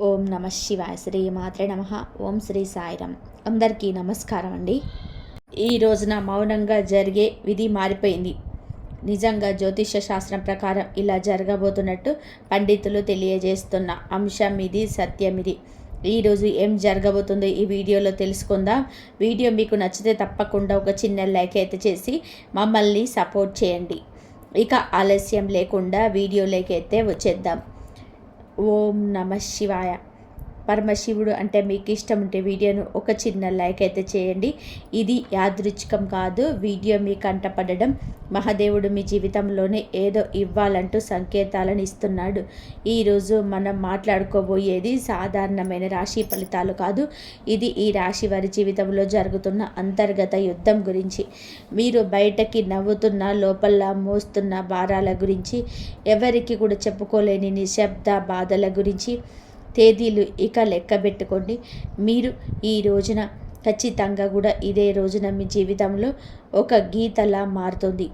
ఓం నమ శివాయ. శ్రీ మాత్రే నమ. ఓం శ్రీ సాయిరామ్. అందరికీ నమస్కారం అండి. ఈ రోజున మౌనంగా జరిగే విధి మారిపోయింది. నిజంగా జ్యోతిష శాస్త్రం ప్రకారం ఇలా జరగబోతున్నట్టు పండితులు తెలియజేస్తున్న అంశం ఇది, సత్యం ఇది. ఈరోజు ఏం జరగబోతుందో ఈ వీడియోలో తెలుసుకుందాం. వీడియో మీకు నచ్చితే తప్పకుండా ఒక చిన్న లైక్ అయితే చేసి మమ్మల్ని సపోర్ట్ చేయండి. ఇక ఆలస్యం లేకుండా వీడియోలోకి అయితే వచ్చేద్దాం. ఓం నమ శివాయ. పరమశివుడు అంటే మీకు ఇష్టం ఉంటే వీడియోను ఒక చిన్న లైక్ అయితే చేయండి. ఇది యాదృచ్ఛికం కాదు. వీడియో మీ కంటపడడం మహాదేవుడు మీ జీవితంలోనే ఏదో ఇవ్వాలంటూ సంకేతాలను ఇస్తున్నాడు. ఈరోజు మనం మాట్లాడుకోబోయేది సాధారణమైన రాశి ఫలితాలు కాదు. ఇది ఈ రాశి వారి జీవితంలో జరుగుతున్న అంతర్గత యుద్ధం గురించి. మీరు బయటకి నవ్వుతున్న లోపల మోస్తున్న భారాల గురించి, ఎవరికి కూడా చెప్పుకోలేని నిశ్శబ్ద బాధల గురించి. తేదీలు ఇక లెక్క పెట్టుకోండి. మీరు ఈ రోజున ఖచ్చితంగా కూడా ఇదే రోజున మీ జీవితంలో ఒక గీతలా మారుతుంది.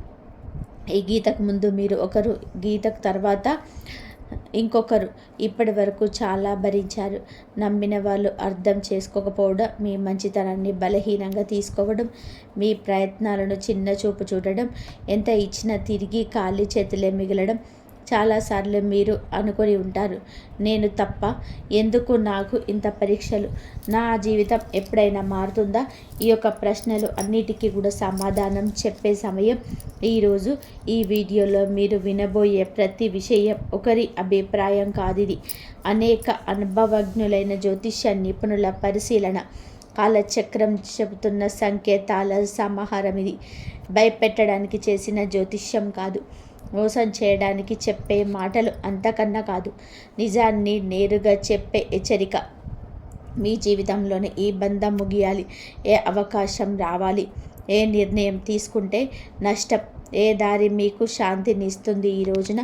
ఈ గీతకు ముందు మీరు ఒకరు, గీతకు తర్వాత ఇంకొకరు. ఇప్పటి వరకు చాలా భరించారు. నమ్మిన వాళ్ళు అర్థం చేసుకోకపోవడం, మీ మంచితనాన్ని బలహీనంగా తీసుకోవడం, మీ ప్రయత్నాలను చిన్న చూపు చూడడం, ఎంత ఇచ్చినా తిరిగి ఖాళీ చేతులే మిగలడం. చాలాసార్లు మీరు అనుకొని ఉంటారు, నేను తప్ప, ఎందుకు నాకు ఇంత పరీక్షలు, నా జీవితం ఎప్పుడైనా మారుతుందా? ఈ యొక్క ప్రశ్నలు అన్నిటికీ కూడా సమాధానం చెప్పే సమయం ఈరోజు. ఈ వీడియోలో మీరు వినబోయే ప్రతి విషయం ఒకరి అభిప్రాయం కాదిది. అనేక అనుభవజ్ఞులైన జ్యోతిష్య నిపుణుల పరిశీలన, కాలచక్రం చెబుతున్న సంకేతాల సమాహారం ఇది. భయపెట్టడానికి చేసిన జ్యోతిష్యం కాదు, మోసం చేయడానికి చెప్పే మాటలు అంతకన్నా కాదు, నిజాన్ని నేరుగా చెప్పే హెచ్చరిక. మీ జీవితంలోనే ఈ బంధం ముగియాలి, ఏ అవకాశం రావాలి, ఏ నిర్ణయం తీసుకుంటే నష్టం, ఏ దారి మీకు శాంతిని ఇస్తుంది, ఈ రోజున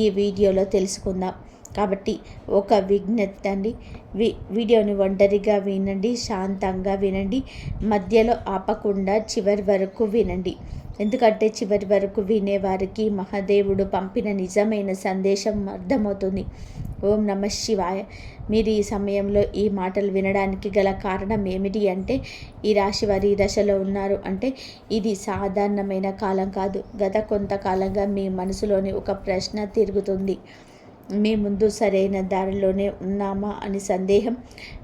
ఈ వీడియోలో తెలుసుకుందాం. కాబట్టి ఒక విజ్ఞప్తి అండి, వీడియోని ఒంటరిగా వినండి, శాంతంగా వినండి, మధ్యలో ఆపకుండా చివరి వరకు వినండి. ఎందుకంటే చివరి వరకు వినేవారికి మహాదేవుడు పంపిన నిజమైన సందేశం అర్థమవుతుంది. ఓం నమ శివాయ. మీరు ఈ సమయంలో ఈ మాటలు వినడానికి గల కారణం ఏమిటి అంటే, ఈ రాశి వారి దశలో ఉన్నారు అంటే ఇది సాధారణమైన కాలం కాదు. గత కొంతకాలంగా మీ మనసులోని ఒక ప్రశ్న తిరుగుతుంది. మీ ముందు సరైన దారిలోనే ఉన్నామా అని సందేహం,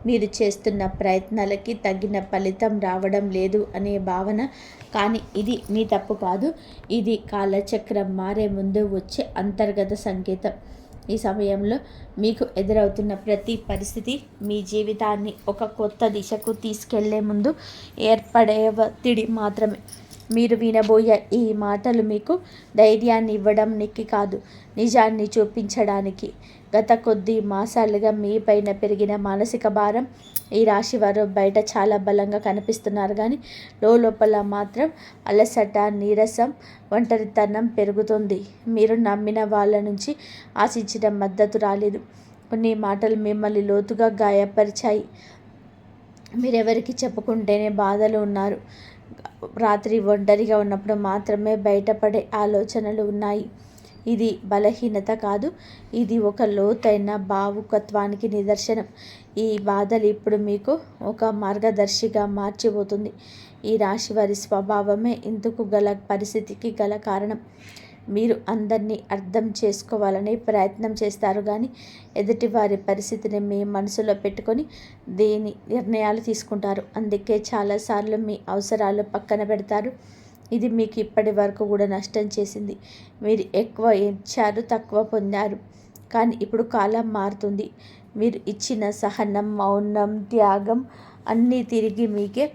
మీరు చేస్తున్న ప్రయత్నాలకి తగిన ఫలితం రావడం లేదు అనే భావన. కానీ ఇది మీ తప్పు కాదు, ఇది కాలచక్రం మారే ముందు వచ్చే అంతర్గత సంకేతం. ఈ సమయంలో మీకు ఎదురవుతున్న ప్రతి పరిస్థితి మీ జీవితాన్ని ఒక కొత్త దిశకు తీసుకెళ్లే ముందు ఏర్పడే ఒత్తిడి మాత్రమే. మీరు వినబోయే ఈ మాటలు మీకు ధైర్యాన్ని ఇవ్వడానికి కాదు, నిజాన్ని చూపించడానికి. గత కొద్ది మాసాలుగా మీ పైన పెరిగిన మానసిక భారం. ఈ రాశి వారు బయట చాలా బలంగా కనిపిస్తున్నారు, కానీ లోపల మాత్రం అలసట, నీరసం, ఒంటరితనం పెరుగుతుంది. మీరు నమ్మిన వాళ్ళ నుంచి ఆశించిన మద్దతు రాలేదు. కొన్ని మాటలు మిమ్మల్ని లోతుగా గాయపరిచాయి. మీరెవరికి చెప్పుకుంటేనే బాధలు ఉన్నారు. రాత్రి ఒంటరిగా ఉన్నప్పుడు మాత్రమే బయటపడే ఆలోచనలు ఉన్నాయి. ఇది బలహీనత కాదు, ఇది ఒక లోతైన భావుకత్వానికి నిదర్శనం. ఈ బాధలు ఇప్పుడు మీకు ఒక మార్గదర్శిగా మార్చిపోతుంది. ఈ రాశి వారి స్వభావమే ఇందుకు గల పరిస్థితికి గల కారణం. మీరు అందరినీ అర్థం చేసుకోవాలని ప్రయత్నం చేస్తారు, కానీ ఎదుటివారి పరిస్థితిని మీ మనసులో పెట్టుకొని దేని నిర్ణయాలు తీసుకుంటారు. అందుకే చాలాసార్లు మీ అవసరాలు పక్కన పెడతారు. ఇది మీకు ఇప్పటి వరకు కూడా నష్టం చేసింది. మీరు ఎక్కువ ఇచ్చారు, తక్కువ పొందారు. కానీ ఇప్పుడు కాలం మారుతుంది. మీరు ఇచ్చిన సహనం, మౌనం, త్యాగం అన్నీ తిరిగి మీకే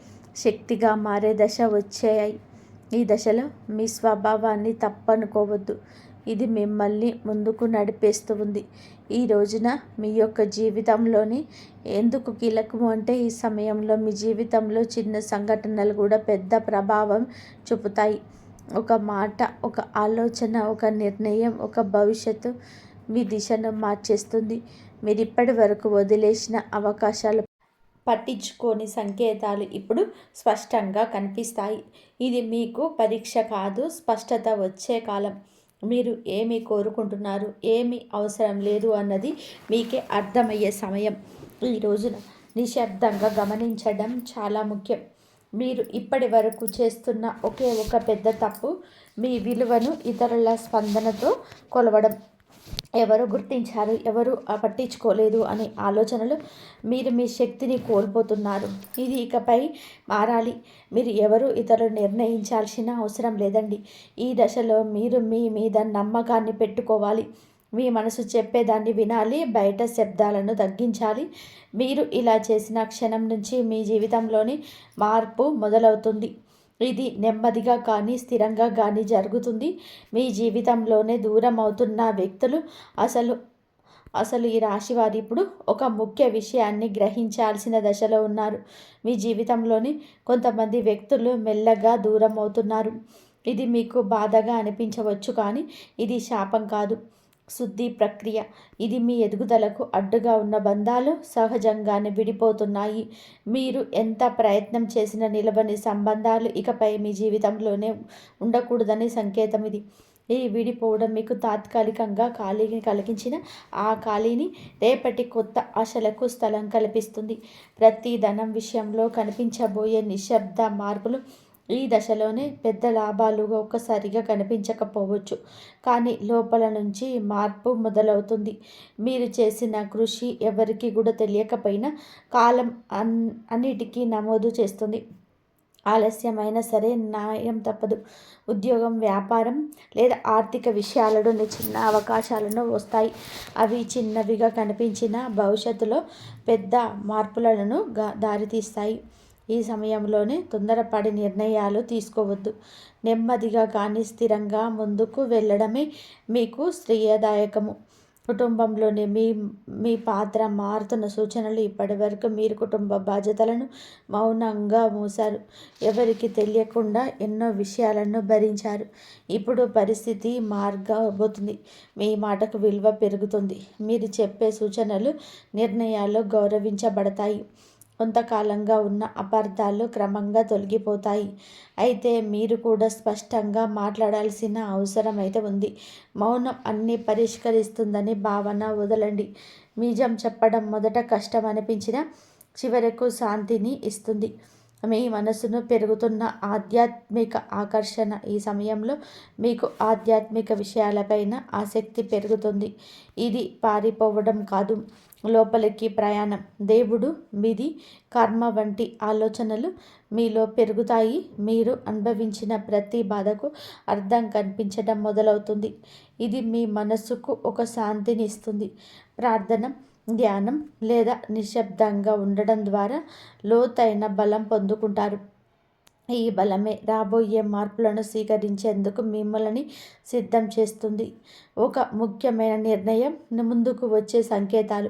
శక్తిగా మారే దశ వచ్చాయి. ఈ దశలో మీ స్వభావాన్ని తప్పనుకోవద్దు, ఇది మిమ్మల్ని ముందుకు నడిపేస్తూ ఉంది. ఈ రోజున మీ యొక్క జీవితంలోని ఎందుకు కీలకము అంటే, ఈ సమయంలో మీ జీవితంలో చిన్న సంఘటనలు కూడా పెద్ద ప్రభావం చూపుతాయి. ఒక మాట, ఒక ఆలోచన, ఒక నిర్ణయం, ఒక భవిష్యత్తు మీ దిశను మార్చేస్తుంది. మీరు ఇప్పటి వరకు వదిలేసిన అవకాశాలు, పట్టించుకోని సంకేతాలు ఇప్పుడు స్పష్టంగా కనిపిస్తాయి. ఇది మీకు పరీక్ష కాదు, స్పష్టత వచ్చే కాలం. మీరు ఏమి కోరుకుంటున్నారు, ఏమి అవసరం లేదు అన్నది మీకే అర్థమయ్యే సమయం. ఈ రోజున నిశ్శబ్దంగా గమనించడం చాలా ముఖ్యం. మీరు ఇప్పటి వరకు చేస్తున్న ఒకే ఒక పెద్ద తప్పు మీ విలువను ఇతరుల స్పందనతో కొలవడం. ఎవరు గుర్తించారు, ఎవరు పట్టించుకోలేదు అనే ఆలోచనలు మీరు మీ శక్తిని కోల్పోతున్నారు. ఇది ఇకపై మారాలి. మీరు ఎవరు ఇతరులు నిర్ణయించాల్సిన అవసరం లేదండి. ఈ దశలో మీరు మీ మీద నమ్మకాన్ని పెట్టుకోవాలి. మీ మనసు చెప్పేదాన్ని వినాలి, బయట శబ్దాలను తగ్గించాలి. మీరు ఇలా చేసిన క్షణం నుంచి మీ జీవితంలోని మార్పు మొదలవుతుంది. ఇది నెమ్మదిగా కానీ స్థిరంగా కానీ జరుగుతుంది. మీ జీవితంలోనే దూరం అవుతున్న వ్యక్తులు అసలు అసలు ఈ రాశి వారు ఇప్పుడు ఒక ముఖ్య విషయాన్ని గ్రహించాల్సిన దశలో ఉన్నారు. మీ జీవితంలోని కొంతమంది వ్యక్తులు మెల్లగా దూరం అవుతున్నారు. ఇది మీకు బాధగా అనిపించవచ్చు, కానీ ఇది శాపం కాదు, శుద్ధి ప్రక్రియ. ఇది మీ ఎదుగుదలకు అడ్డుగా ఉన్న బంధాలు సహజంగానే విడిపోతున్నాయి. మీరు ఎంత ప్రయత్నం చేసినా నిలవని సంబంధాలు ఇకపై మీ జీవితంలోనే ఉండకూడదని సంకేతం ఇది. ఈ విడిపోవడం మీకు తాత్కాలికంగా ఖాళీని కలిగించిన ఆ ఖాళీని రేపటి కొత్త ఆశలకు స్థలం కల్పిస్తుంది. ప్రతి ధనం విషయంలో కనిపించబోయే నిశ్శబ్ద మార్పులు ఈ దశలోనే పెద్ద లాభాలుగా ఒక్కసారిగా కనిపించకపోవచ్చు, కానీ లోపల నుంచి మార్పు మొదలవుతుంది. మీరు చేసిన కృషి ఎవరికి కూడా తెలియకపోయినా కాలం అన్నిటికీ నమోదు చేస్తుంది. ఆలస్యమైనా సరే న్యాయం తప్పదు. ఉద్యోగం, వ్యాపారం లేదా ఆర్థిక విషయాలలో చిన్న అవకాశాలను వస్తాయి. అవి చిన్నవిగా కనిపించిన భవిష్యత్తులో పెద్ద మార్పులను దారితీస్తాయి. ఈ సమయంలోనే తొందరపడి నిర్ణయాలు తీసుకోవద్దు. నెమ్మదిగా కానీ స్థిరంగా ముందుకు వెళ్ళడమే మీకు శ్రేయదాయకము. కుటుంబంలోని మీ పాత్ర మారుతున్న సూచనలు. ఇప్పటి వరకు మీరు కుటుంబ బాధ్యతలను మౌనంగా మూశారు. ఎవరికి తెలియకుండా ఎన్నో విషయాలను భరించారు. ఇప్పుడు పరిస్థితి మారబోతుంది. మీ మాటకు విలువ పెరుగుతుంది. మీరు చెప్పే సూచనలు, నిర్ణయాలు గౌరవించబడతాయి. కొంతకాలంగా ఉన్న అపార్థాలు క్రమంగా తొలగిపోతాయి. అయితే మీరు కూడా స్పష్టంగా మాట్లాడాల్సిన అవసరం అయితే ఉంది. మౌనం అన్నీ పరిష్కరిస్తుందని భావన వదలండి. నిజం చెప్పడం మొదట కష్టం అనిపించినా చివరకు శాంతిని ఇస్తుంది. మీ మనసును పెరుగుతున్న ఆధ్యాత్మిక ఆకర్షణ. ఈ సమయంలో మీకు ఆధ్యాత్మిక విషయాలపైన ఆసక్తి పెరుగుతుంది. ఇది పారిపోవడం కాదు, లోపలికి ప్రయాణం. దేవుడు, విధి, కర్మ వంటి ఆలోచనలు మీలో పెరుగుతాయి. మీరు అనుభవించిన ప్రతి బాధకు అర్థం కనిపించడం మొదలవుతుంది. ఇది మీ మనసుకు ఒక శాంతిని ఇస్తుంది. ప్రార్థన, ధ్యానం లేదా నిశ్శబ్దంగా ఉండడం ద్వారా లోతైన బలం పొందుకుంటారు. ఈ బలమే రాబోయే మార్పులను స్వీకరించేందుకు మిమ్మల్ని సిద్ధం చేస్తుంది. ఒక ముఖ్యమైన నిర్ణయం ముందుకు వచ్చే సంకేతాలు.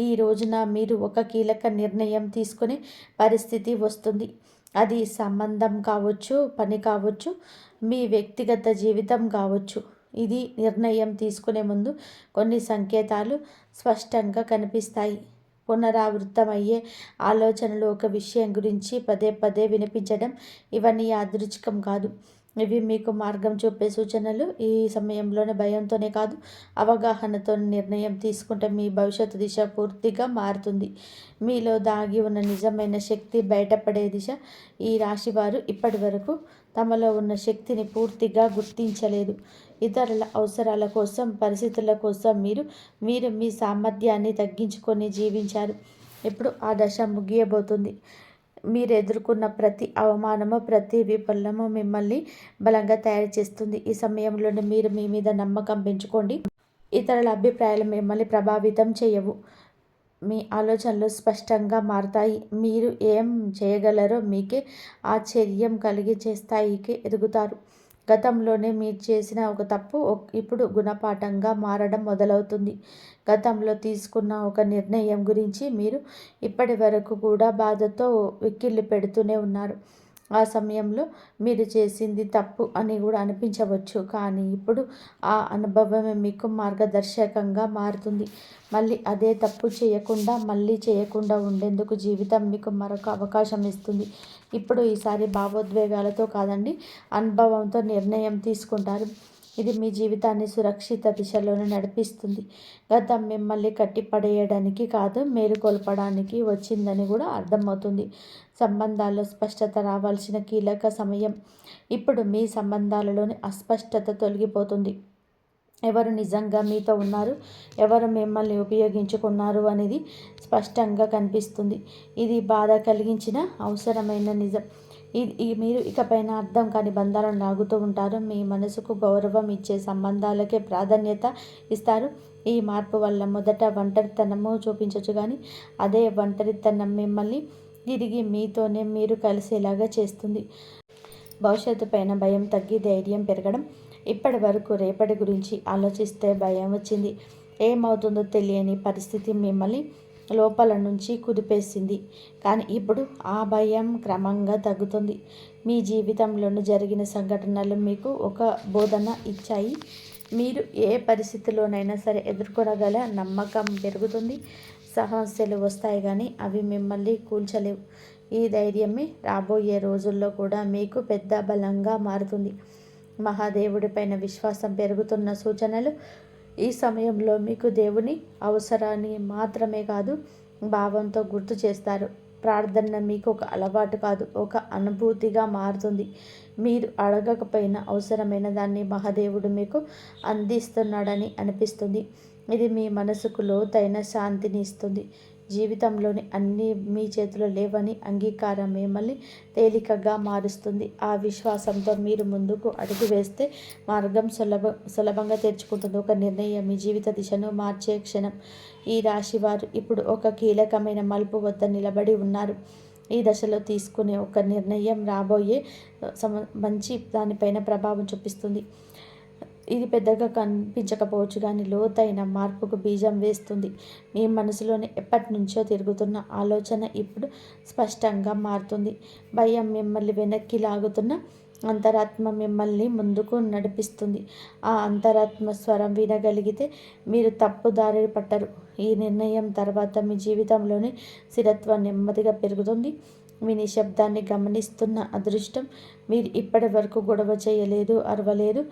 ఈ రోజున మీరు ఒక కీలక నిర్ణయం తీసుకునే పరిస్థితి వస్తుంది. అది సంబంధం కావచ్చు, పని కావచ్చు, మీ వ్యక్తిగత జీవితం కావచ్చు. ఇది నిర్ణయం తీసుకునే ముందు కొన్ని సంకేతాలు స్పష్టంగా కనిపిస్తాయి. పునరావృతమయ్యే ఆలోచనలు, ఒక విషయం గురించి పదే పదే వినిపించడం, ఇవన్నీ యాదృచ్ఛికం కాదు. ఇవి మీకు మార్గం చూపే సూచనలు. ఈ సమయంలోనే భయంతోనే కాదు, అవగాహనతో నిర్ణయం తీసుకుంటే మీ భవిష్యత్తు దిశ పూర్తిగా మారుతుంది. మీలో దాగి ఉన్న నిజమైన శక్తి బయటపడే దిశ. ఈ రాశివారు ఇప్పటి వరకు తమలో ఉన్న శక్తిని పూర్తిగా గుర్తించలేదు. ఇతరుల అవసరాల కోసం, పరిస్థితుల కోసం మీరు మీ సామర్థ్యాన్ని తగ్గించుకొని జీవించారు. ఇప్పుడు ఆ దశ ముగియబోతుంది. మీరు ఎదుర్కొన్న ప్రతి అవమానము, ప్రతి విఫలము మిమ్మల్ని బలంగా తయారు చేస్తుంది. ఈ సమయంలోనే మీరు మీ మీద నమ్మకం పెంచుకోండి. ఇతరుల అభిప్రాయాలు మిమ్మల్ని ప్రభావితం చేయవు. మీ ఆలోచనలు స్పష్టంగా మారుతాయి. మీరు ఏం చేయగలరో మీకే ఆశ్చర్యం కలిగించే స్థాయికి ఎదుగుతారు. గతంలోనే మీరు చేసిన ఒక తప్పు ఇప్పుడు గుణపాఠంగా మారడం మొదలవుతుంది. గతంలో తీసుకున్న ఒక నిర్ణయం గురించి మీరు ఇప్పటి వరకు కూడా బాధతో వెక్కిళ్ళు పెడుతూనే ఉన్నారు. ఆ సమయంలో మీరు చేసింది తప్పు అని కూడా అనిపించవచ్చు, కానీ ఇప్పుడు ఆ అనుభవమే మీకు మార్గదర్శకంగా మారుతుంది. మళ్ళీ అదే తప్పు చేయకుండా ఉండేందుకు జీవితం మీకు మరొక అవకాశం ఇస్తుంది. ఇప్పుడు ఈసారి భావోద్వేగాలతో కాదండి, అనుభవంతో నిర్ణయం తీసుకుంటారు. ఇది మీ జీవితాన్ని సురక్షిత దిశలోనే నడిపిస్తుంది. గతం మిమ్మల్ని కట్టిపడేయడానికి కాదు, మేలుకొల్పడానికి వచ్చిందని కూడా అర్థమవుతుంది. సంబంధాల్లో స్పష్టత రావాల్సిన కీలక సమయం. ఇప్పుడు మీ సంబంధాలలోని అస్పష్టత తొలగిపోతుంది. ఎవరు నిజంగా మీతో ఉన్నారు, ఎవరు మిమ్మల్ని ఉపయోగించుకున్నారు అనేది స్పష్టంగా కనిపిస్తుంది. ఇది బాధ కలిగించిన అవసరమైన నిజం. మీరు ఇకపైన అర్థం కాని బంధాలను లాగుతూ ఉంటారు. మీ మనసుకు గౌరవం ఇచ్చే సంబంధాలకే ప్రాధాన్యత ఇస్తారు. ఈ మార్పు వల్ల మొదట ఒంటరితనము చూపించవచ్చు, కానీ అదే ఒంటరితనం మిమ్మల్ని తిరిగి మీతోనే మీరు కలిసేలాగా చేస్తుంది. భవిష్యత్తు పైన భయం తగ్గి ధైర్యం పెరగడం. ఇప్పటి వరకు రేపటి గురించి ఆలోచిస్తే భయం వచ్చింది. ఏమవుతుందో తెలియని పరిస్థితి మిమ్మల్ని లోపల నుంచి కుదిపేసింది. కానీ ఇప్పుడు ఆ భయం క్రమంగా తగ్గుతుంది. మీ జీవితంలోనూ జరిగిన సంఘటనలు మీకు ఒక బోధన ఇచ్చాయి. మీరు ఏ పరిస్థితిలోనైనా సరే ఎదుర్కొనగల నమ్మకం పెరుగుతుంది. సమస్యలు వస్తాయి కానీ అవి మిమ్మల్ని కూల్చలేవు. ఈ ధైర్యమే రాబోయే రోజుల్లో కూడా మీకు పెద్ద బలంగా మారుతుంది. మహాదేవుడిపైన విశ్వాసం పెరుగుతున్న సూచనలు. ఈ సమయంలో మీకు దేవుని అవసరాన్ని మాత్రమే కాదు, భావంతో గుర్తు చేస్తారు. ప్రార్థన మీకు ఒక అలవాటు కాదు, ఒక అనుభూతిగా మారుతుంది. మీరు అడగకపోయినా అవసరమైన దాన్ని మహాదేవుడు మీకు అందిస్తున్నాడని అనిపిస్తుంది. ఇది మీ మనసుకు లోతైన శాంతిని ఇస్తుంది. జీవితంలోని అన్నీ మీ చేతిలో లేవని అంగీకారం మిమ్మల్ని తేలికగా మారుస్తుంది. ఆ విశ్వాసంతో మీరు ముందుకు అడుగు వేస్తే మార్గం సులభంగా తెరుచుకుంటుంది. ఒక నిర్ణయం మీ జీవిత దిశను మార్చే క్షణం. ఈ రాశివారు ఇప్పుడు ఒక కీలకమైన మలుపు వద్ద నిలబడి ఉన్నారు. ఈ దశలో తీసుకునే ఒక నిర్ణయం రాబోయే మంచి దానిపైన ప్రభావం చూపిస్తుంది. ఇది పెద్దగా కనిపించకపోవచ్చు, కానీ లోతైన మార్పుకు బీజం వేస్తుంది. మీ మనసులోని ఎప్పటి నుంచో తిరుగుతున్న ఆలోచన ఇప్పుడు స్పష్టంగా మారుతుంది. భయం మిమ్మల్ని వెనక్కి లాగుతున్న అంతరాత్మ మిమ్మల్ని ముందుకు నడిపిస్తుంది. ఆ అంతరాత్మ స్వరం వినగలిగితే మీరు తప్పుదారి పట్టరు. ఈ నిర్ణయం తర్వాత మీ జీవితంలోని స్థిరత్వం నెమ్మదిగా పెరుగుతుంది. మీ నిశ్శబ్దాన్ని గమనిస్తున్న అదృష్టం. మీరు ఇప్పటి వరకు గొడవ చేయలేదు, అరవలేదు,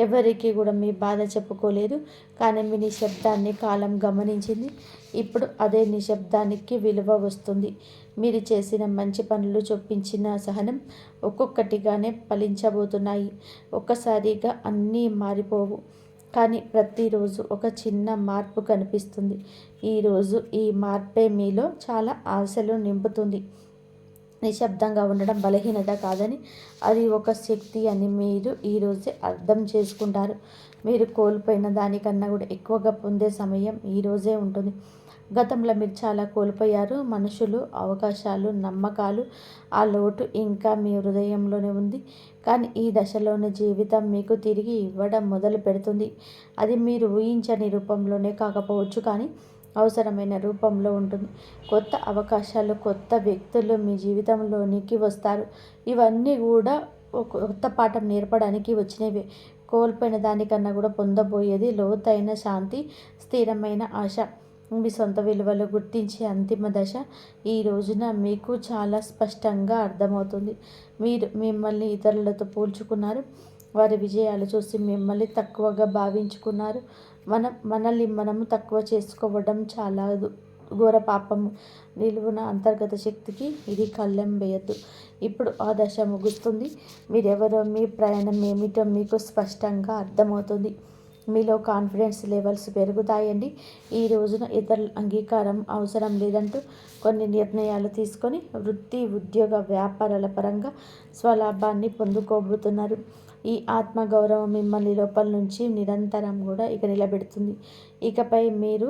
ఎవరికి కూడా మీ బాధ చెప్పుకోలేదు. కానీ మీ నిశ్శబ్దాన్ని కాలం గమనించింది. ఇప్పుడు అదే నిశ్శబ్దానికి విలువ వస్తుంది. మీరు చేసిన మంచి పనులు, చూపించిన సహనం ఒక్కొక్కటిగానే ఫలించబోతున్నాయి. ఒక్కసారిగా అన్నీ మారిపోవు, కానీ ప్రతిరోజు ఒక చిన్న మార్పు కనిపిస్తుంది. ఈరోజు ఈ మార్పే మీలో చాలా ఆశలు నింపుతుంది. నిశ్శబ్దంగా ఉండడం బలహీనత కాదని, అది ఒక శక్తి అని మీరు ఈరోజే అర్థం చేసుకుంటారు. మీరు కోల్పోయిన దానికన్నా కూడా ఎక్కువగా పొందే సమయం ఈరోజే ఉంటుంది. గతంలో మీరు చాలా కోల్పోయారు. మనుషులు, అవకాశాలు, నమ్మకాలు. ఆ లోటు ఇంకా మీ హృదయంలోనే ఉంది. కానీ ఈ దశలోని జీవితం మీకు తిరిగి ఇవ్వడం మొదలు పెడుతుంది. అది మీరు ఊహించని రూపంలోనే కాకపోవచ్చు, కానీ అవసరమైన రూపంలో ఉంటుంది. కొత్త అవకాశాలు, కొత్త వ్యక్తులు మీ జీవితంలోనికి వస్తారు. ఇవన్నీ కూడా ఒక కొత్త పాఠం నేర్పడానికి వచ్చినవి. కోల్పోయిన దానికన్నా కూడా పొందబోయేది లోతైన శాంతి, స్థిరమైన ఆశ. మీ సొంత విలువలు గుర్తించే అంతిమ దశ ఈ రోజున మీకు చాలా స్పష్టంగా అర్థమవుతుంది. మీరు మిమ్మల్ని ఇతరులతో పోల్చుకున్నారు. వారి విజయాలు చూసి మిమ్మల్ని తక్కువగా భావించుకున్నారు. మనల్ని మనము తక్కువ చేసుకోవడం చాలా ఘోర పాపము. నిలువున అంతర్గత శక్తికి ఇది కళ్ళెం వేయద్దు. ఇప్పుడు ఆ దశ ముగుస్తుంది. మీరెవరో, మీ ప్రయాణం ఏమిటో మీకు స్పష్టంగా అర్థమవుతుంది. మీలో కాన్ఫిడెన్స్ లెవెల్స్ పెరుగుతాయండి. ఈ రోజున ఇతరుల అంగీకారం అవసరం లేదంటూ కొన్ని నిర్ణయాలు తీసుకొని వృత్తి, ఉద్యోగ, వ్యాపారాల పరంగా స్వలాభాన్ని పొందుకోబోతున్నారు. ఈ ఆత్మగౌరవం మిమ్మల్ని లోపల నుంచి నిరంతరం కూడా నిలబెడుతుంది. ఇకపై మీరు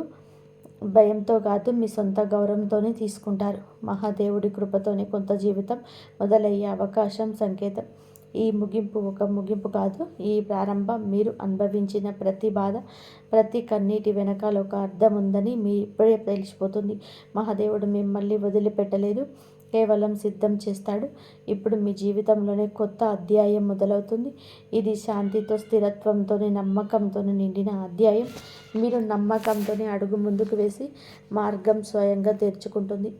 భయంతో కాదు, మీ సొంత గౌరవంతోనే తీసుకుంటారు. మహాదేవుడి కృపతోనే కొంత జీవితం మొదలయ్యే అవకాశం సంకేతం. ఈ ముగింపు ఒక ముగింపు కాదు, ఈ ప్రారంభం. మీరు అనుభవించిన ప్రతి బాధ, ప్రతి కన్నీటి వెనకాల ఒక అర్థం ఉందని మీ ఇప్పుడే తెలిసిపోతుంది. మహాదేవుడు మిమ్మల్ని వదిలిపెట్టలేదు, కేవలం సిద్ధం చేస్తాడు. ఇప్పుడు మీ జీవితంలోనే కొత్త అధ్యాయం మొదలవుతుంది. ఇది శాంతితో, స్థిరత్వంతో, నమ్మకంతో నిండిన అధ్యాయం. మీరు నమ్మకంతో అడుగు ముందుకు వేసి మార్గం స్వయంగా తెరుచుకుంటుంది.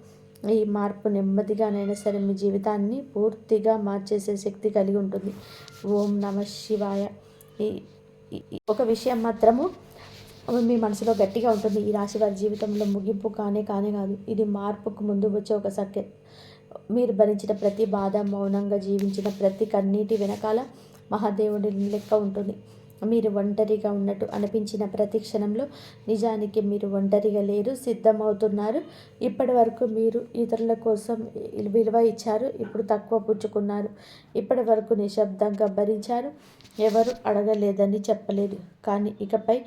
ఈ మార్పు నెమ్మదిగానైనా సరే మీ జీవితాన్ని పూర్తిగా మార్చేసే శక్తి కలిగి ఉంటుంది. ఓం నమ శివాయ. ఈ ఒక విషయం మాత్రము మీ మనసులో గట్టిగా ఉంటుంది. ఈ రాశి వారి జీవితంలో ముగింపు కానే కాదు. ఇది మార్పుకు ముందు వచ్చే ఒక సత్యం. మీరు భరించిన ప్రతి బాధ, మౌనంగా జీవించిన ప్రతి కన్నీటి వెనకాల మహాదేవుడి లెక్క ఉంటుంది. మీరు ఒంటరిగా ఉన్నట్టు అనిపించిన ప్రతి క్షణంలో నిజానికి మీరు ఒంటరిగా లేరు, సిద్ధమవుతున్నారు. ఇప్పటి వరకు మీరు ఇతరుల కోసం విలువ ఇచ్చారు, ఇప్పుడు తక్కువ పుచ్చుకున్నారు. ఇప్పటి వరకు నిశ్శబ్దంగా భరించారు, ఎవరు అడగలేదని చెప్పలేదు. కానీ ఇకపై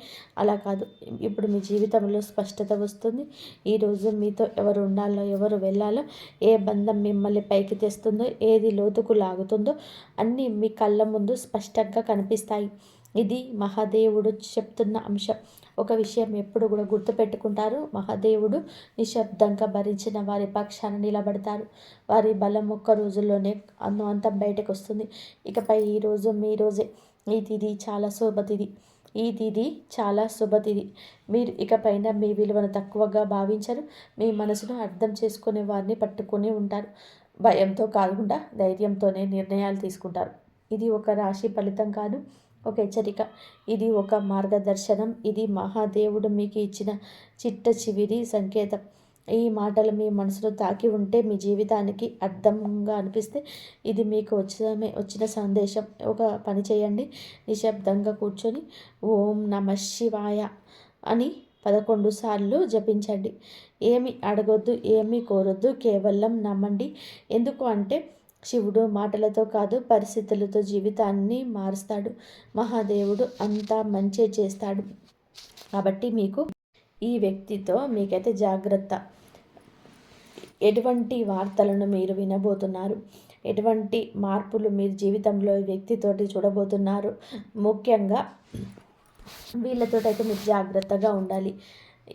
అలా కాదు. ఇప్పుడు మీ జీవితంలో స్పష్టత వస్తుంది. ఈరోజు మీతో ఎవరు ఉండాలో, ఎవరు వెళ్ళాలో, ఏ బంధం మిమ్మల్ని పైకి తెస్తుందో, ఏది లోతుకు లాగుతుందో అన్నీ మీ కళ్ళ ముందు స్పష్టంగా కనిపిస్తాయి. ఇది మహాదేవుడు చెప్తున్న అంశం. ఒక విషయం ఎప్పుడు కూడా గుర్తుపెట్టుకుంటారు. మహాదేవుడు నిశ్శబ్దంగా భరించిన వారి పక్షాన నిలబడతారు. వారి బలం ఒక్క రోజుల్లోనే అంతం బయటకు వస్తుంది. ఇకపై ఈరోజు మీ రోజే. ఈ తిథి చాలా శుభతిథి. ఈ తిథి చాలా శుభతిథి. మీరు ఇకపైన మీ విలువను తక్కువగా భావించరు. మీ మనసును అర్థం చేసుకునే వారిని పట్టుకొని ఉంటారు. భయంతో కాకుండా ధైర్యంతోనే నిర్ణయాలు తీసుకుంటారు. ఇది ఒక రాశి ఫలితం కాదు, ఒక హెచ్చరిక. ఇది ఒక మార్గదర్శనం. ఇది మహాదేవుడు మీకు ఇచ్చిన చిట్ట చివరి సంకేతం. ఈ మాటలు మీ మనసులో తాకి ఉంటే, మీ జీవితానికి అర్థంగా అనిపిస్తే, ఇది మీకు వచ్చిన సందేశం. ఒక పని చేయండి. నిశ్శబ్దంగా కూర్చొని ఓం నమ శివాయ అని 11 సార్లు జపించండి. ఏమి అడగొద్దు, ఏమీ కోరొద్దు, కేవలం నమ్మండి. ఎందుకు అంటే శివుడు మాటలతో కాదు, పరిస్థితులతో జీవితాన్ని మారుస్తాడు. మహాదేవుడు అంతా మంచే చేస్తాడు. కాబట్టి మీకు ఈ వ్యక్తితో మీకైతే జాగ్రత్త. ఎటువంటి వార్తలను మీరు వినబోతున్నారు, ఎటువంటి మార్పులు మీరు జీవితంలో ఈ వ్యక్తితోటి చూడబోతున్నారు. ముఖ్యంగా వీళ్ళతోటైతే మీరు జాగ్రత్తగా ఉండాలి.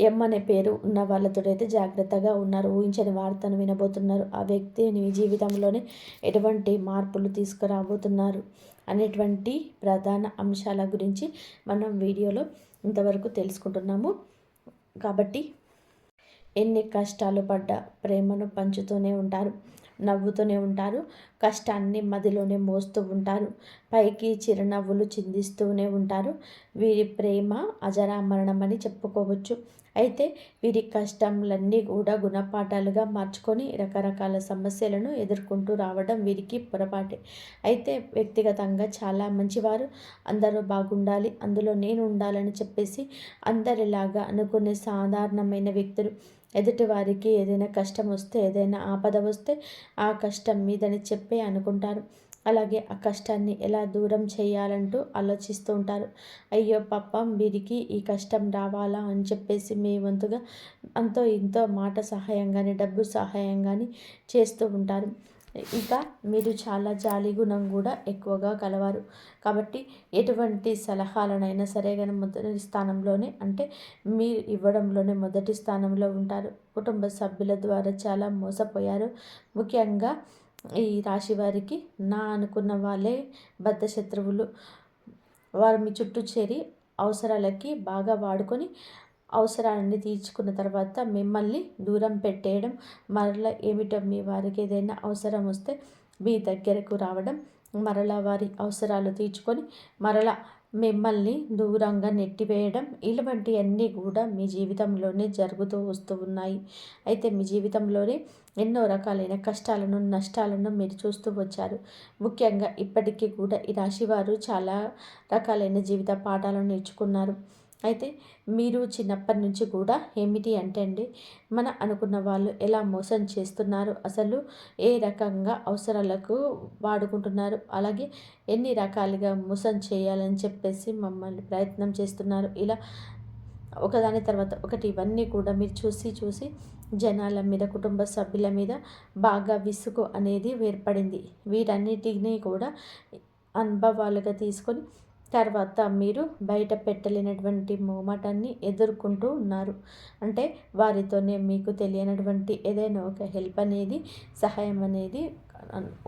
ఎం అనే పేరు ఉన్న వాళ్ళతోటైతే జాగ్రత్తగా ఉన్నారు. ఊహించని వార్తను వినబోతున్నారు. ఆ వ్యక్తి మీ జీవితంలోనే ఎటువంటి మార్పులు తీసుకురాబోతున్నారు అనేటువంటి ప్రధాన అంశాల గురించి మనం వీడియోలో ఇంతవరకు తెలుసుకుంటున్నాము. కాబట్టి ఎన్ని కష్టాలు పడ్డా ప్రేమను పంచుతూనే ఉంటారు, నవ్వుతూనే ఉంటారు, కష్టాన్ని మదిలోనే మోస్తూ ఉంటారు, పైకి చిరునవ్వులు చిందిస్తూనే ఉంటారు. వీరి ప్రేమ అజరామరణమని చెప్పుకోవచ్చు. అయితే వీరి కష్టములన్నీ కూడా గుణపాఠాలుగా మార్చుకొని రకరకాల సమస్యలను ఎదుర్కొంటూ రావడం వీరికి పొరపాటే. అయితే వ్యక్తిగతంగా చాలా మంచివారు. అందరూ బాగుండాలి, అందులో నేను ఉండాలని చెప్పేసి అందరిలాగా అనుకునే సాధారణమైన వ్యక్తులు. ఎదుటివారికి ఏదైనా కష్టం వస్తే, ఏదైనా ఆపద వస్తే ఆ కష్టం మీదని చెప్పే అనుకుంటారు. అలాగే ఆ కష్టాన్ని ఎలా దూరం చేయాలంటూ ఆలోచిస్తూ ఉంటారు. అయ్యో పాపం వీరికి ఈ కష్టం రావాలా అని చెప్పేసి మీ వంతుగా అంతో ఇంతో మాట సహాయం కానీ, డబ్బు సహాయం కానీ చేస్తూ ఉంటారు. ఇక మీరు చాలా జాలి గుణం కూడా ఎక్కువగా కలవారు. కాబట్టి ఎటువంటి సలహాలనైనా సరే కానీ మొదటి స్థానంలోనే, అంటే మీరు ఇవ్వడంలోనే మొదటి స్థానంలో ఉంటారు. కుటుంబ సభ్యుల ద్వారా చాలా మోసపోయారు. ముఖ్యంగా ఈ రాశి వారికి నా అనుకున్న వాళ్ళే బద్ధ శత్రువులు. వారు మీ చుట్టూ చేరి అవసరాలకి బాగా వాడుకొని అవసరాలన్నీ తీర్చుకున్న తర్వాత మిమ్మల్ని దూరం పెట్టేయడం, మరలా ఏమిటో మీ వారికి ఏదైనా అవసరం వస్తే మీ దగ్గరకు రావడం, మరలా వారి అవసరాలు తీర్చుకొని మరలా మిమ్మల్ని దూరంగా నెట్టివేయడం, ఇలాంటివన్నీ కూడా మీ జీవితంలోనే జరుగుతూ వస్తూ ఉన్నాయి. అయితే మీ జీవితంలోనే ఎన్నో రకాలైన కష్టాలను, నష్టాలను మీరు చూస్తూ వచ్చారు. ముఖ్యంగా ఇప్పటికీ కూడా ఈ రాశివారు చాలా రకాలైన జీవిత పాఠాలను నేర్చుకున్నారు. అయితే మీరు చిన్నప్పటి నుంచి కూడా ఏమిటి అంటే అండి, మన అనుకున్న వాళ్ళు ఎలా మోసం చేస్తున్నారు, అసలు ఏ రకంగా అవసరాలకు వాడుకుంటున్నారు, అలాగే ఎన్ని రకాలుగా మోసం చేయాలని చెప్పేసి మమ్మల్ని ప్రయత్నం చేస్తున్నారు. ఇలా ఒకదాని తర్వాత ఒకటి ఇవన్నీ కూడా మీరు చూసి జనాల మీద, కుటుంబ సభ్యుల మీద బాగా విసుగు అనేది ఏర్పడింది. వీటన్నిటినీ కూడా అనుభవాలుగా తీసుకొని తర్వాత మీరు బయట పెట్టలేనటువంటి మోమాటాన్ని ఎదుర్కొంటూ ఉన్నారు. అంటే వారితోనే మీకు తెలియనటువంటి ఏదైనా ఒక హెల్ప్ అనేది, సహాయం అనేది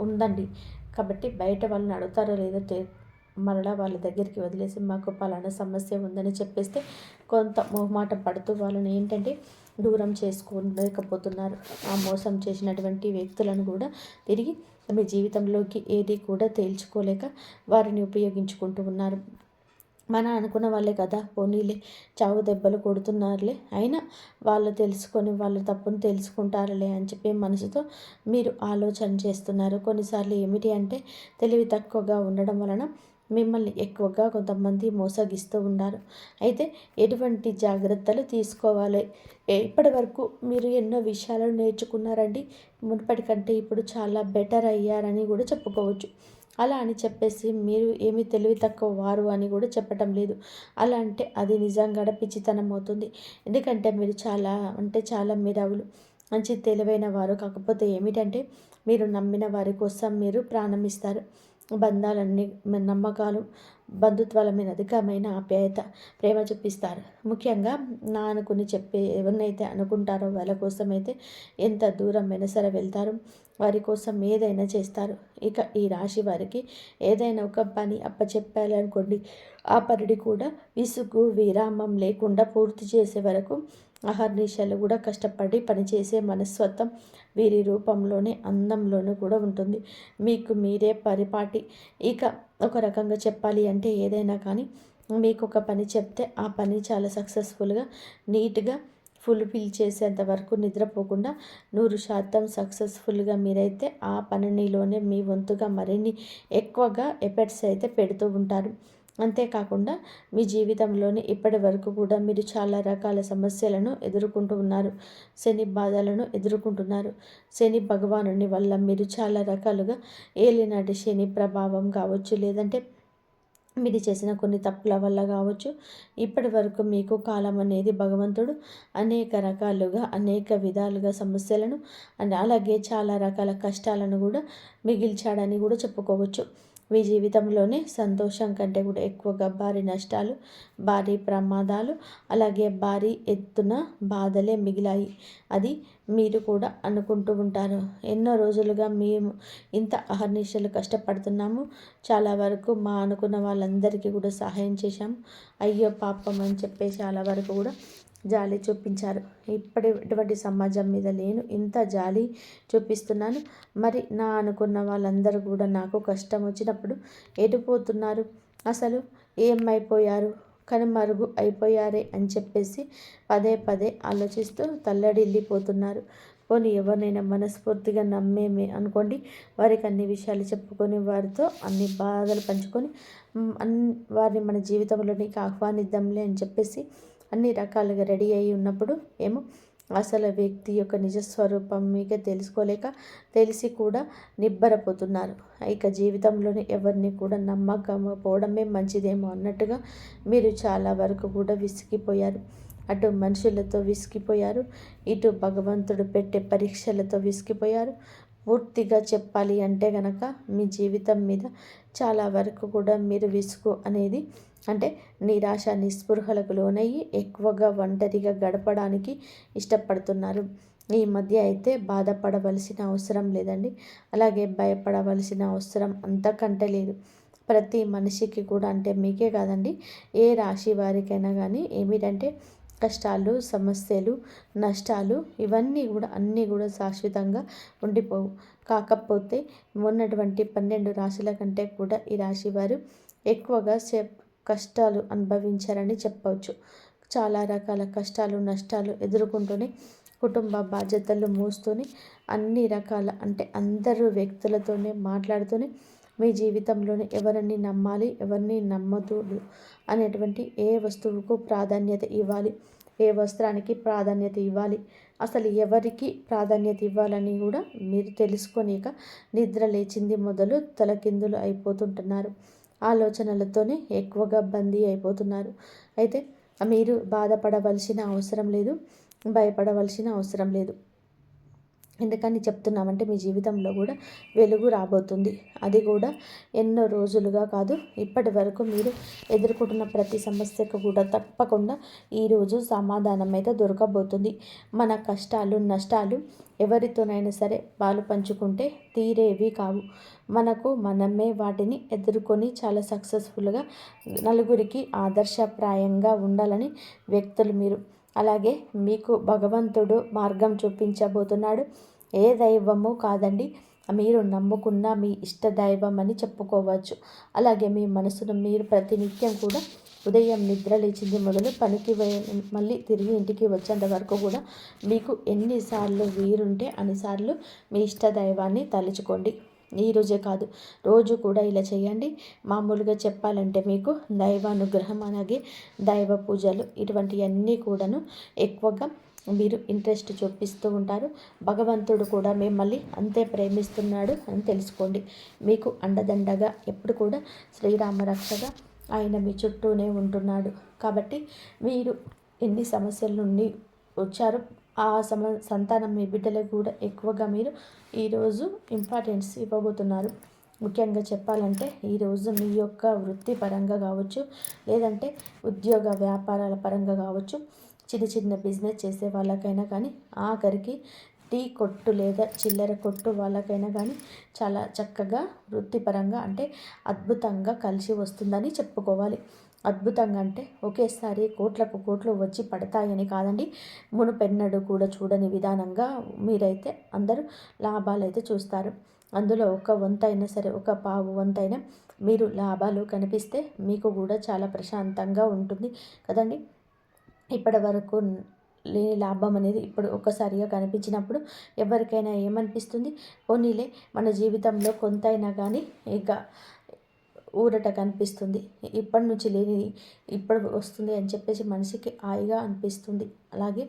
ఉందండి. కాబట్టి బయట వాళ్ళని అడుగుతారో లేదో మరలా వాళ్ళ దగ్గరికి వదిలేసి మాకు పలానా సమస్య ఉందని చెప్పేస్తే కొంత మొహమాట పడుతూ వాళ్ళని ఏంటంటే దూరం చేసుకోలేకపోతున్నారు. ఆ మోసం చేసినటువంటి వ్యక్తులను కూడా తిరిగి మీ జీవితంలోకి ఏది కూడా తేల్చుకోలేక వారిని ఉపయోగించుకుంటూ ఉన్నారు. అనుకున్న వాళ్ళే కదా, పోనీలే చావు దెబ్బలు కొడుతున్నారులే, అయినా వాళ్ళు తెలుసుకొని వాళ్ళు తప్పును తెలుసుకుంటారులే అని చెప్పి మనసుతో మీరు ఆలోచన చేస్తున్నారు. కొన్నిసార్లు ఏమిటి అంటే తెలివి తక్కువగా ఉండడం వలన మిమ్మల్ని ఎక్కువగా కొంతమంది మోసగిస్తూ ఉన్నారు. అయితే ఎటువంటి జాగ్రత్తలు తీసుకోవాలి? ఇప్పటి వరకు మీరు ఎన్నో విషయాలను నేర్చుకున్నారండి. మునుపటి కంటే ఇప్పుడు చాలా బెటర్ అయ్యారని కూడా చెప్పుకోవచ్చు. అలా అని చెప్పేసి మీరు ఏమీ తెలివి తక్కువ వారు అని కూడా చెప్పటం లేదు. అలా అంటే అది నిజంగా పిచ్చితనం అవుతుంది. ఎందుకంటే మీరు చాలా అంటే చాలా మేధావులు, మంచి తెలివైన వారు. కాకపోతే ఏమిటంటే మీరు నమ్మిన వారి కోసం మీరు ప్రాణం ఇస్తారు. బంధాలన్నీ నమ్మకాలు, బంధుత్వాల మీద అధికమైన ఆప్యాయత, ప్రేమ చూపిస్తారు. ముఖ్యంగా నా అనుకుని చెప్పే ఎవరినైతే అనుకుంటారో వాళ్ళ కోసం అయితే ఎంత దూరమైనా సరే వెళ్తారు. వారి కోసం ఏదైనా చేస్తారు. ఇక ఈ రాశి వారికి ఏదైనా ఒక పని అప్పచెప్పాలనుకోండి, ఆ పనిని కూడా విసుగు విరామం లేకుండా పూర్తి చేసే వరకు అహర్నిశలు కూడా కష్టపడి పనిచేసే మనస్తత్వం వీరి రూపంలోనే, అందంలోనూ కూడా ఉంటుంది. మీకు మీరే పరిపాటి. ఇక ఒక రకంగా చెప్పాలి అంటే ఏదైనా కానీ మీకు ఒక పని చెప్తే ఆ పని చాలా సక్సెస్ఫుల్గా, నీట్గా ఫుల్ఫిల్ చేసేంత వరకు నిద్రపోకుండా 100% సక్సెస్ఫుల్గా మీరైతే ఆ పనిలోనే మీ వంతుగా మరిన్ని ఎక్కువగా ఎఫర్ట్స్ అయితే పెడుతూ ఉంటారు. అంతేకాకుండా మీ జీవితంలోని ఇప్పటి వరకు కూడా మీరు చాలా రకాల సమస్యలను ఎదుర్కొంటూ ఉన్నారు. శని బాధలను ఎదుర్కొంటున్నారు. శని భగవానుని వల్ల మీరు చాలా రకాలుగా ఏలినాటి శని ప్రభావం కావచ్చు, లేదంటే మీరు చేసిన కొన్ని తప్పుల వల్ల కావచ్చు, ఇప్పటి వరకు మీకు కాలం అనేది భగవంతుడు అనేక రకాలుగా అనేక విధాలుగా సమస్యలను అలాగే చాలా రకాల కష్టాలను కూడా మిగిల్చాడని కూడా చెప్పుకోవచ్చు. మీ జీవితంలోనే సంతోషం కంటే కూడా ఎక్కువగా భారీ నష్టాలు, భారీ ప్రమాదాలు, అలాగే భారీ ఎత్తున బాధలే మిగిలాయి. అది మీరు కూడా అనుకుంటూ ఉంటారు. ఎన్నో రోజులుగా మేము ఇంత అహర్నిశలు కష్టపడుతున్నాము, చాలా వరకు మా అనుకున్న వాళ్ళందరికీ కూడా సహాయం చేశాము, అయ్యో పాపం అని చెప్పి చాలా వరకు కూడా జాలి చూపించారు. ఇటువంటి సమాజం మీద నేను ఇంత జాలి చూపిస్తున్నాను. మరి నా అనుకున్న వాళ్ళందరూ కూడా నాకు కష్టం వచ్చినప్పుడు ఎటుపోతున్నారు, అసలు ఏమైపోయారు, కనుమరుగు అయిపోయారే అని చెప్పేసి పదే పదే ఆలోచిస్తూ తల్లడిల్లిపోతున్నారు. పోనీ ఎవరినైనా మనస్ఫూర్తిగా నమ్మేమే అనుకోండి, వారికి అన్ని విషయాలు చెప్పుకొని వారితో అన్ని బాధలు పంచుకొని వారిని మన జీవితంలోనికి ఆహ్వానిద్దాంలే అని చెప్పేసి అన్ని రకాలుగా రెడీ అయి ఉన్నప్పుడు ఏమో అసలు వ్యక్తి యొక్క నిజస్వరూపం మీకే తెలుసుకోలేక తెలిసి కూడా నిబ్బరపోతున్నారు. ఇక జీవితంలోని ఎవరిని కూడా నమ్మకపోవడమే మంచిదేమో అన్నట్టుగా మీరు చాలా వరకు కూడా విసిగిపోయారు. అటు మనుషులతో విసిగిపోయారు, ఇటు భగవంతుడు పెట్టే పరీక్షలతో విసిగిపోయారు. పూర్తిగా చెప్పాలి అంటే గనక మీ జీవితం మీద చాలా వరకు కూడా మీరు విసుగు అనేది అంటే నిరాశ నిస్పృహలకు లోనయ్యి ఎక్కువగా ఒంటరిగా గడపడానికి ఇష్టపడుతున్నారు. ఈ మధ్య అయితే బాధపడవలసిన అవసరం లేదండి, అలాగే భయపడవలసిన అవసరం అంతకంటే లేదు. ప్రతి మనిషికి కూడా అంటే మీకే కాదండి, ఏ రాశి వారికైనా కానీ ఏమిటంటే కష్టాలు, సమస్యలు, నష్టాలు ఇవన్నీ కూడా అన్నీ కూడా శాశ్వతంగా ఉండిపోవు. కాకపోతే ఉన్నటువంటి 12 రాశుల కంటే కూడా ఈ రాశి వారు ఎక్కువగా కష్టాలు అనుభవించారని చెప్పవచ్చు. చాలా రకాల కష్టాలు, నష్టాలు ఎదుర్కొంటూనే కుటుంబ బాధ్యతలు మోస్తూనే అన్ని రకాల అంటే అందరూ వ్యక్తులతోనే మాట్లాడుతూనే మీ జీవితంలోనే ఎవరిని నమ్మాలి, ఎవరిని నమ్మకూడదు అనేటువంటి ఏ వస్తువుకు ప్రాధాన్యత ఇవ్వాలి, ఏ వస్త్రానికి ప్రాధాన్యత ఇవ్వాలి, అసలు ఎవరికి ప్రాధాన్యత ఇవ్వాలని కూడా మీరు తెలుసుకోలేక నిద్ర లేచింది మొదలు తలకిందులు అయిపోతుంటున్నారు. ఆలోచనలతోనే ఎక్కువగా బందీ అయిపోతున్నారు. అయితే మీరు బాధపడవలసిన అవసరం లేదు, భయపడవలసిన అవసరం లేదు. ఎందుకని చెప్తున్నామంటే మీ జీవితంలో కూడా వెలుగు రాబోతుంది. అది కూడా ఎన్నో రోజులుగా కాదు, ఇప్పటి వరకు మీరు ఎదుర్కొంటున్న ప్రతి సమస్యకు కూడా తప్పకుండా ఈరోజు సమాధానం అయితే దొరకబోతుంది. మన కష్టాలు, నష్టాలు ఎవరితోనైనా సరే పాలు పంచుకుంటే తీరేవి కావు. మనకు మనమే వాటిని ఎదుర్కొని చాలా సక్సెస్ఫుల్గా నలుగురికి ఆదర్శప్రాయంగా ఉండాలని వ్యక్తులు మీరు. అలాగే మీకు భగవంతుడు మార్గం చూపించబోతున్నాడు. ఏ దైవము కాదండి, మీరు నమ్ముకున్న మీ ఇష్ట దైవం అని చెప్పుకోవచ్చు. అలాగే మీ మనసును మీరు ప్రతినిత్యం కూడా ఉదయం నిద్ర లేచింది మొదలు పనికి మళ్ళీ తిరిగి ఇంటికి వచ్చేంత వరకు కూడా మీకు ఎన్నిసార్లు వీరుంటే అన్నిసార్లు మీ ఇష్ట దైవాన్ని తలుచుకోండి. ఈరోజే కాదు, రోజు కూడా ఇలా చేయండి. మామూలుగా చెప్పాలంటే మీకు దైవానుగ్రహం అలాగే దైవ పూజలు ఇటువంటివన్నీ కూడాను ఎక్కువగా మీరు ఇంట్రెస్ట్ చూపిస్తూ ఉంటారు. భగవంతుడు కూడా మిమ్మల్ని అంతే ప్రేమిస్తున్నాడు అని తెలుసుకోండి. మీకు అండదండగా ఎప్పుడు కూడా శ్రీరామ రక్షగా ఆయన మీ చుట్టూనే ఉంటున్నాడు. కాబట్టి మీరు ఎన్ని సమస్యల నుండి వచ్చారో ఆ సంతానం మీ బిడ్డలకు కూడా ఎక్కువగా మీరు ఈరోజు ఇంపార్టెన్స్ ఇవ్వబోతున్నారు. ముఖ్యంగా చెప్పాలంటే ఈరోజు మీ యొక్క వృత్తి పరంగా కావచ్చు, లేదంటే ఉద్యోగ వ్యాపారాల పరంగా కావచ్చు, చిన్న చిన్న బిజినెస్ చేసే వాళ్ళకైనా కానీ, ఆఖరికి టీ కొట్టు లేదా చిల్లర కొట్టు వాళ్ళకైనా కానీ చాలా చక్కగా వృత్తిపరంగా అంటే అద్భుతంగా కలిసి వస్తుందని చెప్పుకోవాలి. అద్భుతంగా అంటే ఒకేసారి కోట్లకు కోట్లు వచ్చి పడతాయని కాదండి. మునుపెన్నడు కూడా చూడని విధానంగా మీరైతే అందరూ లాభాలైతే చూస్తారు. అందులో ఒక వంతైనా సరే, ఒక పావు వంతైనా మీరు లాభాలు కనిపిస్తే మీకు కూడా చాలా ప్రశాంతంగా ఉంటుంది కదండి. ఇప్పటి వరకు లేని లాభం అనేది ఇప్పుడు ఒక్కసారిగా కనిపించినప్పుడు ఎవరికైనా ఏమనిపిస్తుంది? పోనీలే మన జీవితంలో కొంతైనా కానీ ఇక ఊరట కనిపిస్తుంది. ఇప్పటి నుంచి లేని ఇప్పుడు వస్తుంది అని చెప్పేసి మనిషికి హాయిగా అనిపిస్తుంది. అలాగే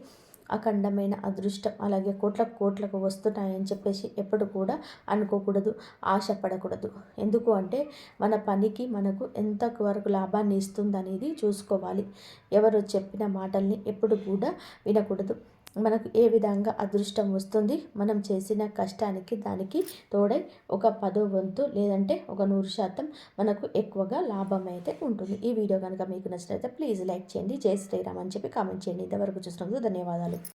అఖండమైన అదృష్టం అలాగే కోట్లకు వస్తున్నాయని చెప్పేసి ఎప్పుడు కూడా అనుకోకూడదు, ఆశపడకూడదు. ఎందుకు అంటే మన పనికి మనకు ఎంతవరకు లాభాన్ని ఇస్తుందనేది చూసుకోవాలి. ఎవరు చెప్పిన మాటల్ని ఎప్పుడు కూడా వినకూడదు. మనకు ఏ విధంగా అదృష్టం వస్తుంది? మనం చేసిన కష్టానికి దానికి తోడై ఒక 10వ వంతు లేదంటే ఒక 100% మనకు ఎక్కువగా లాభం అయితే ఉంటుంది. ఈ వీడియో కనుక మీకు నచ్చినట్లయితే ప్లీజ్ లైక్ చేయండి. జై శ్రీరామ్ అని చెప్పి కామెంట్ చేయండి. ఇంతవరకు చూసినందుకు ధన్యవాదాలు.